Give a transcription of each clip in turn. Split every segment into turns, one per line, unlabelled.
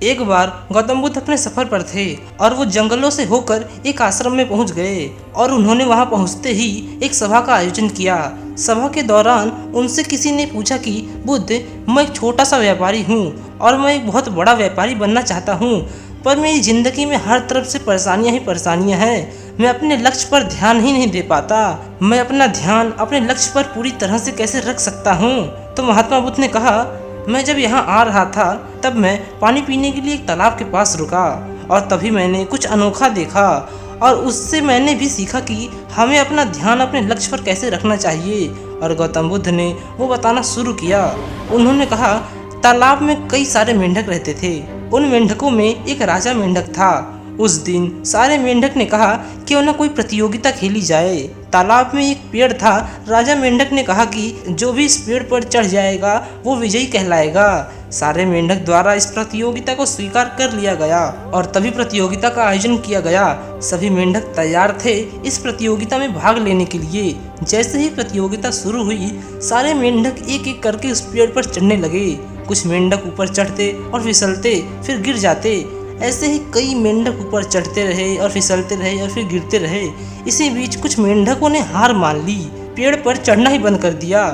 एक बार गौतम बुद्ध अपने सफर पर थे और वो जंगलों से होकर एक आश्रम में पहुंच गए और उन्होंने वहां पहुंचते ही एक सभा का आयोजन किया। सभा के दौरान उनसे किसी ने पूछा कि बुद्ध, मैं एक छोटा सा व्यापारी हूं और मैं एक बहुत बड़ा व्यापारी बनना चाहता हूं, पर मेरी जिंदगी में हर तरफ से परेशानियां ही परेशानियां हैं। मैं अपने लक्ष्य पर ध्यान ही नहीं दे पाता। मैं अपना ध्यान अपने लक्ष्य पर पूरी तरह से कैसे रख सकता हूँ? तो महात्मा बुद्ध ने कहा, मैं जब यहाँ आ रहा था तब मैं पानी पीने के लिए एक तालाब के पास रुका और तभी मैंने कुछ अनोखा देखा और उससे मैंने भी सीखा कि हमें अपना ध्यान अपने लक्ष्य पर कैसे रखना चाहिए। और गौतम बुद्ध ने वो बताना शुरू किया। उन्होंने कहा, तालाब में कई सारे मेंढक रहते थे। उन मेंढकों में एक राजा मेंढक था। उस दिन सारे मेंढक ने कहा क्यों न कोई प्रतियोगिता खेली जाए। तालाब में एक पेड़ था। राजा मेंढक ने कहा कि जो भी इस पेड़ पर चढ़ जाएगा वो विजयी कहलाएगा। सारे मेंढक द्वारा इस प्रतियोगिता को स्वीकार कर लिया गया और तभी प्रतियोगिता का आयोजन किया गया। सभी मेंढक तैयार थे इस प्रतियोगिता में भाग लेने के लिए। जैसे ही प्रतियोगिता शुरू हुई, सारे मेंढक एक एक करके उस पेड़ पर चढ़ने लगे। कुछ मेंढक ऊपर चढ़ते और फिसलते फिर गिर जाते। ऐसे ही कई मेंढक ऊपर चढ़ते रहे और फिसलते रहे और फिर गिरते रहे। इसी बीच कुछ मेंढकों ने हार मान ली, पेड़ पर चढ़ना ही बंद कर दिया।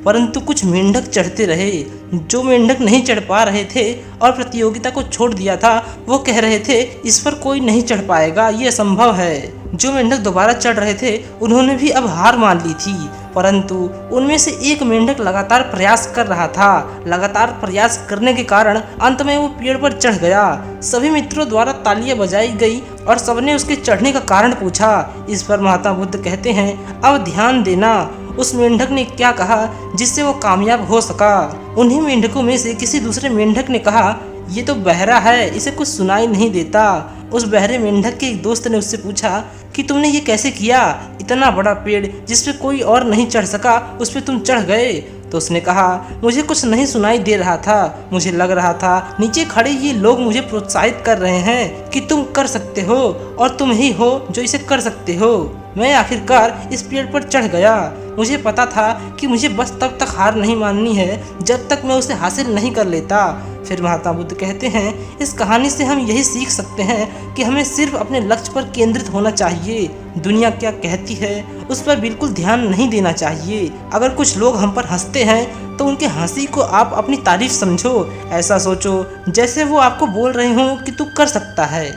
परंतु कुछ मेंढक चढ़ते रहे। जो मेंढक नहीं चढ़ पा रहे थे और प्रतियोगिता को छोड़ दिया था, वो कह रहे थे इस पर कोई नहीं चढ़ पाएगा, ये असंभव है। जो मेंढक दोबारा चढ़ रहे थे उन्होंने भी अब हार मान ली थी। परंतु उनमें से एक मेंढक लगातार प्रयास कर रहा था। लगातार प्रयास करने के कारण अंत में वो पेड़ पर चढ़ गया। सभी मित्रों द्वारा तालियां बजाई गई और सबने उसके चढ़ने का कारण पूछा। इस पर महात्मा बुद्ध कहते हैं, अब ध्यान देना उस मेंढक ने क्या कहा जिससे वो कामयाब हो सका। उन्हीं मेंढकों में से किसी दूसरे मेंढक ने कहा, ये तो बहरा है, इसे कुछ सुनाई नहीं देता। उस बहरे मेंढक के एक दोस्त ने उससे पूछा कि तुमने ये कैसे किया? इतना बड़ा पेड़ जिस पे कोई और नहीं चढ़ सका, उस पे तुम चढ़ गए। तो उसने कहा, मुझे कुछ नहीं सुनाई दे रहा था। मुझे लग रहा था नीचे खड़े ये लोग मुझे प्रोत्साहित कर रहे हैं कि तुम कर सकते हो और तुम ही हो जो इसे कर सकते हो। मैं आखिरकार इस पेड़ पर चढ़ गया। मुझे पता था कि मुझे बस तब तक हार नहीं माननी है जब तक मैं उसे हासिल नहीं कर लेता। फिर महात्मा बुद्ध कहते हैं, इस कहानी से हम यही सीख सकते हैं कि हमें सिर्फ अपने लक्ष्य पर केंद्रित होना चाहिए। दुनिया क्या कहती है उस पर बिल्कुल ध्यान नहीं देना चाहिए। अगर कुछ लोग हम पर हंसते हैं तो उनके हंसी को आप अपनी तारीफ समझो। ऐसा सोचो जैसे वो आपको बोल रहे हों कि तू कर सकता है।